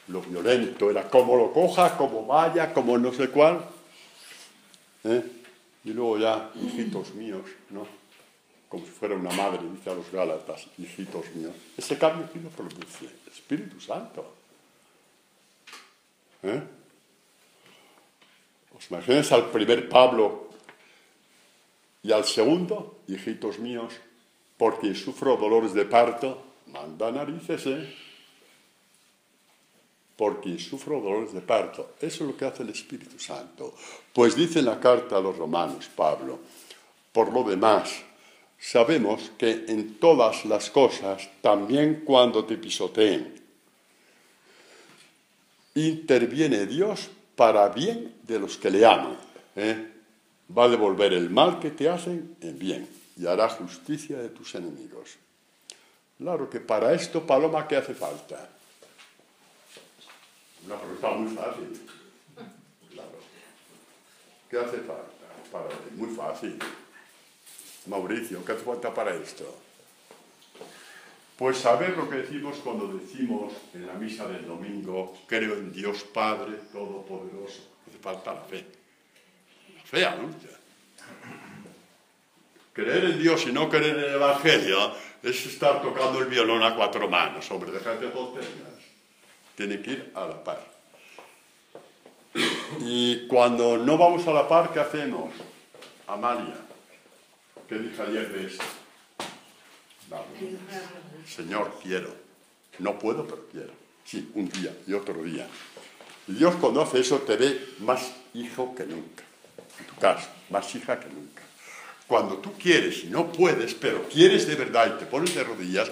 Lo violento era como lo coja, como vaya, como no sé cuál. Y luego ya, hijitos míos, ¿no? Como si fuera una madre, dice a los Gálatas, hijitos míos. Ese cambio que lo produce el Espíritu Santo. ¿Os imagináis al primer Pablo y al segundo, hijitos míos, porque sufro dolores de parto? Manda narices, Porque sufro dolores de parto. Eso es lo que hace el Espíritu Santo. Pues dice en la carta a los romanos, Pablo, por lo demás, sabemos que en todas las cosas, también cuando te pisoteen, interviene Dios para bien de los que le aman. Va a devolver el mal que te hacen en bien y hará justicia de tus enemigos. Claro que para esto, Paloma, ¿qué hace falta? Una pregunta muy fácil. Claro. ¿Qué hace falta? Muy fácil. Mauricio, ¿qué hace falta para esto? Pues saber lo que decimos cuando decimos en la misa del domingo, creo en Dios Padre Todopoderoso. Hace falta la fe. La fe anuncia. Creer en Dios y no creer en el Evangelio es estar tocando el violón a cuatro manos. Hombre, déjate tonterías. Tiene que ir a la par. Y cuando no vamos a la par, ¿qué hacemos? Amalia, ¿qué dije ayer de esto? Vamos. Señor, quiero. No puedo, pero quiero. Sí, un día y otro día. Y Dios cuando hace eso te ve más hijo que nunca. En tu caso, más hija que nunca. Cuando tú quieres y no puedes, pero quieres de verdad y te pones de rodillas,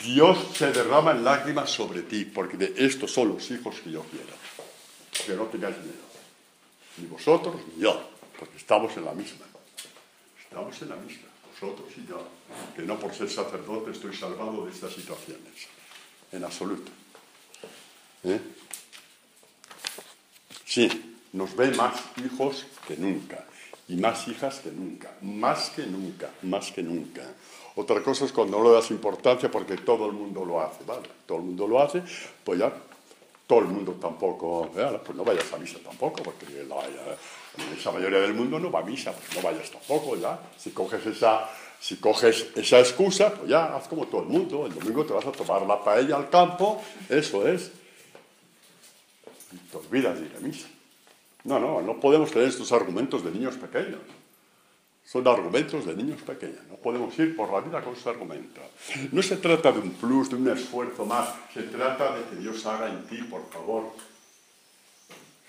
Dios se derrama en lágrimas sobre ti, porque de estos son los hijos que yo quiero. Que no tengáis miedo. Ni vosotros ni yo, porque estamos en la misma. Estamos en la misma, vosotros y yo. Que no por ser sacerdote estoy salvado de estas situaciones. En absoluto. Sí, nos ven más hijos que nunca. Y más hijas que nunca. Más que nunca. Más que nunca. Otra cosa es cuando no le das importancia porque todo el mundo lo hace, ¿vale? Todo el mundo lo hace, pues ya todo el mundo tampoco, pues no vayas a misa tampoco, porque esa mayoría del mundo no va a misa, pues no vayas tampoco, ya. Si coges esa excusa, pues ya, haz como todo el mundo, el domingo te vas a tomar la paella al campo, eso es. Y te olvidas de ir a misa. No podemos tener estos argumentos de niños pequeños. Son argumentos de niños pequeños. No podemos ir por la vida con ese argumento. No se trata de un plus, de un esfuerzo más. Se trata de que Dios haga en ti, por favor.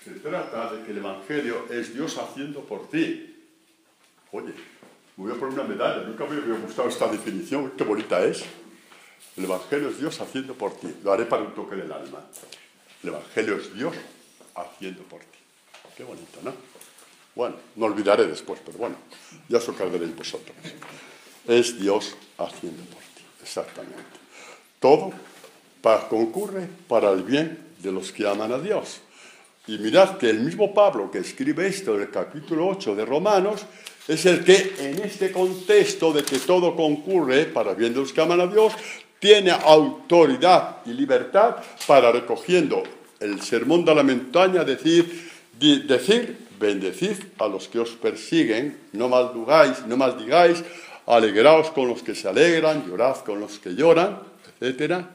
Se trata de que el Evangelio es Dios haciendo por ti. Oye, me voy a poner una medalla. Nunca me había gustado esta definición. Qué bonita es. El Evangelio es Dios haciendo por ti. Lo haré para un toque del alma. El Evangelio es Dios haciendo por ti. Qué bonito, ¿no? Bueno, no olvidaré después, pero bueno, ya os acordaréis vosotros. Es Dios haciendo por ti, exactamente. Todo concurre para el bien de los que aman a Dios. Y mirad que el mismo Pablo que escribe esto en el capítulo 8 de Romanos es el que en este contexto de que todo concurre para el bien de los que aman a Dios, tiene autoridad y libertad para, recogiendo el sermón de la montaña, decir, bendecid a los que os persiguen, no maldigáis, alegraos con los que se alegran, llorad con los que lloran, etc.,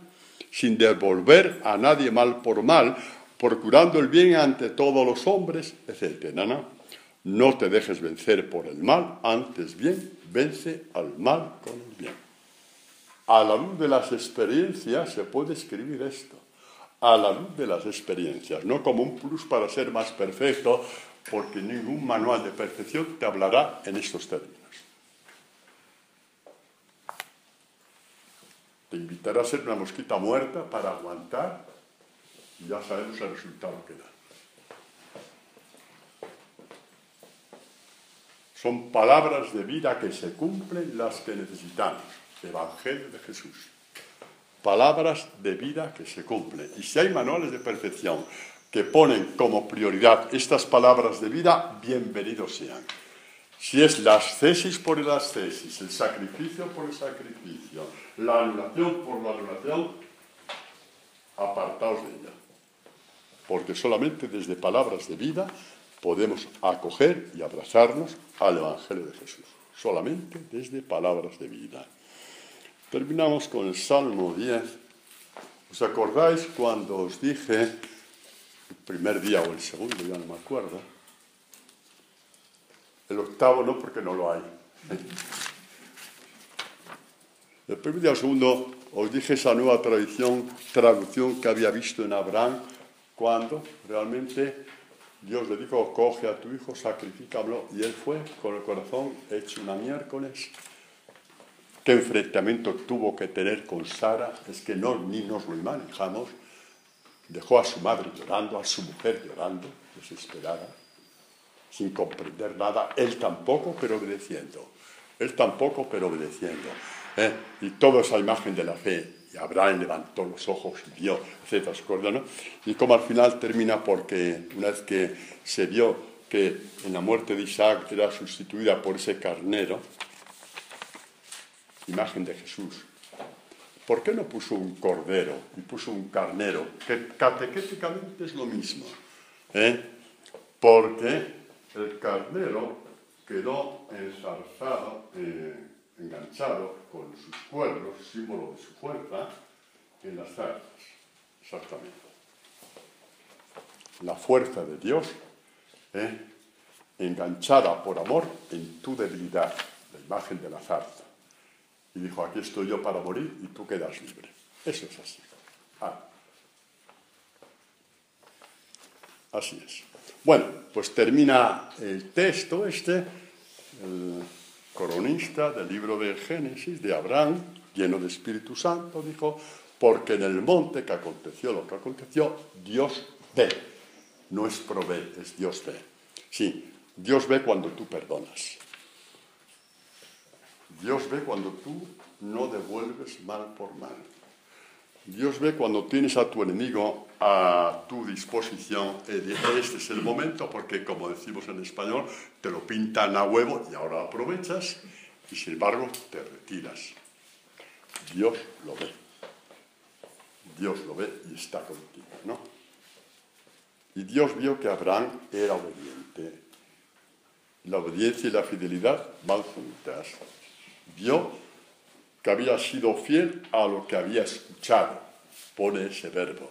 sin devolver a nadie mal por mal, procurando el bien ante todos los hombres, etc. No te dejes vencer por el mal, antes bien, vence al mal con el bien. A la luz de las experiencias se puede escribir esto. A la luz de las experiencias, no como un plus para ser más perfecto, porque ningún manual de perfección te hablará en estos términos. Te invitará a ser una mosquita muerta para aguantar y ya sabemos el resultado que da. Son palabras de vida que se cumplen las que necesitamos. Evangelio de Jesús. Palabras de vida que se cumplen. Y si hay manuales de perfección que ponen como prioridad estas palabras de vida, bienvenidos sean. Si es la ascesis por el ascesis, el sacrificio por el sacrificio, la anulación por la anulación, apartaos de ella. Porque solamente desde palabras de vida podemos acoger y abrazarnos al Evangelio de Jesús. Solamente desde palabras de vida. Terminamos con el Salmo 10. ¿Os acordáis cuando os dije, el primer día o el segundo, ya no me acuerdo? El octavo no, porque no lo hay. El primer día o el segundo os dije esa nueva traducción que había visto en Abraham, cuando realmente Dios le dijo, coge a tu hijo, sacrifícalo, y él fue con el corazón hecho una miércoles. ¿Qué enfrentamiento tuvo que tener con Sara? Es que ni nos lo manejamos. Dejó a su madre llorando, a su mujer llorando, desesperada, sin comprender nada. Él tampoco, pero obedeciendo. Y toda esa imagen de la fe. Y Abraham levantó los ojos y vio, etc. ¿No? Y como al final termina porque una vez que se vio que en la muerte de Isaac era sustituida por ese carnero, imagen de Jesús, ¿por qué no puso un cordero y puso un carnero? Que catequéticamente es lo mismo. Porque el carnero quedó enzarzado, enganchado con sus cuernos, símbolo de su fuerza, en las zarzas. Exactamente. La fuerza de Dios, enganchada por amor en tu debilidad, la imagen de la zarza. Y dijo, aquí estoy yo para morir y tú quedas libre. Eso es así. Así es. Bueno, pues termina el texto el coronista del libro de Génesis, de Abraham, lleno de Espíritu Santo, dijo, porque en el monte que aconteció lo que aconteció, Dios ve. No es provee, es Dios ve. Sí, Dios ve cuando tú perdonas. Dios ve cuando tú no devuelves mal por mal. Dios ve cuando tienes a tu enemigo a tu disposición. Este es el momento, porque como decimos en español, te lo pintan a huevo y ahora aprovechas y sin embargo te retiras. Dios lo ve. Dios lo ve y está contigo, ¿no? Y Dios vio que Abraham era obediente. La obediencia y la fidelidad van juntas. Vio que había sido fiel a lo que había escuchado. Pone ese verbo.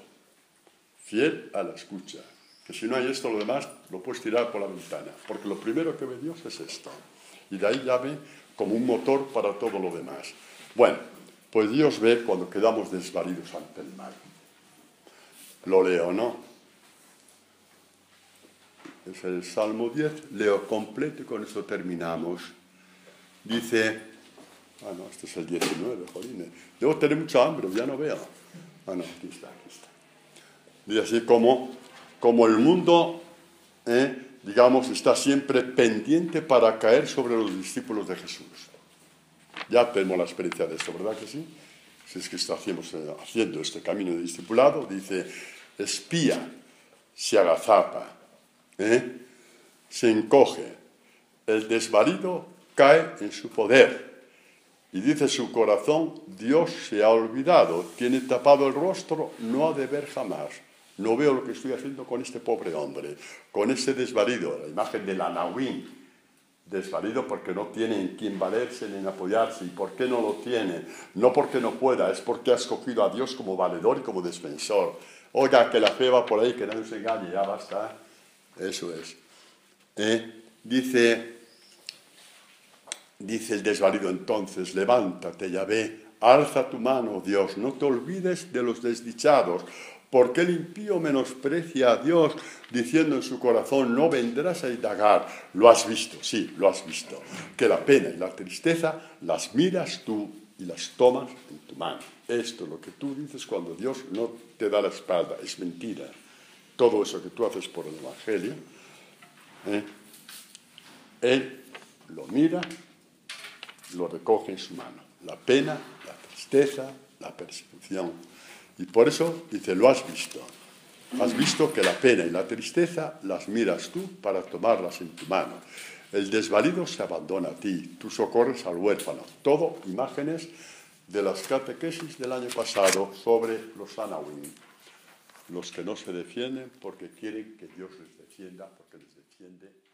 Fiel a la escucha. Que si no hay esto, lo demás lo puedes tirar por la ventana. Porque lo primero que ve Dios es esto. Y de ahí ya ve como un motor para todo lo demás. Bueno, pues Dios ve cuando quedamos desvalidos ante el mal. Lo leo, ¿no? Es el Salmo 10. Leo completo y con esto terminamos. Dice... no, este es el 19, jolines. Debo tener mucha hambre, ya no veo. No, aquí está. Dice así como el mundo, digamos, está siempre pendiente para caer sobre los discípulos de Jesús. Ya tenemos la experiencia de esto, ¿verdad que sí? Si es que estamos haciendo este camino de discipulado, dice, espía, se agazapa, se encoge, el desvalido cae en su poder. Y dice su corazón, Dios se ha olvidado, tiene tapado el rostro, no ha de ver jamás. No veo lo que estoy haciendo con este pobre hombre, con ese desvalido, la imagen del Anahuín, desvalido porque no tiene en quién valerse ni en apoyarse. ¿Y por qué no lo tiene? No porque no pueda, es porque ha escogido a Dios como valedor y como defensor. Oiga, que la fe va por ahí, que nadie se engañe, ya basta. Eso es. Dice el desvalido entonces, levántate, Yahvé, alza tu mano, Dios, no te olvides de los desdichados, porque el impío menosprecia a Dios, diciendo en su corazón, no vendrás a indagar. Lo has visto, sí, lo has visto, que la pena y la tristeza las miras tú y las tomas en tu mano. Esto es lo que tú dices cuando Dios no te da la espalda, es mentira. Todo eso que tú haces por el Evangelio, Él lo mira, lo recoge en su mano. La pena, la tristeza, la persecución. Y por eso dice, lo has visto. Has visto que la pena y la tristeza las miras tú para tomarlas en tu mano. El desvalido se abandona a ti, tú socorres al huérfano. Todo imágenes de las catequesis del año pasado sobre los Anahuín. los que no se defienden porque quieren que Dios les defienda, porque les defiende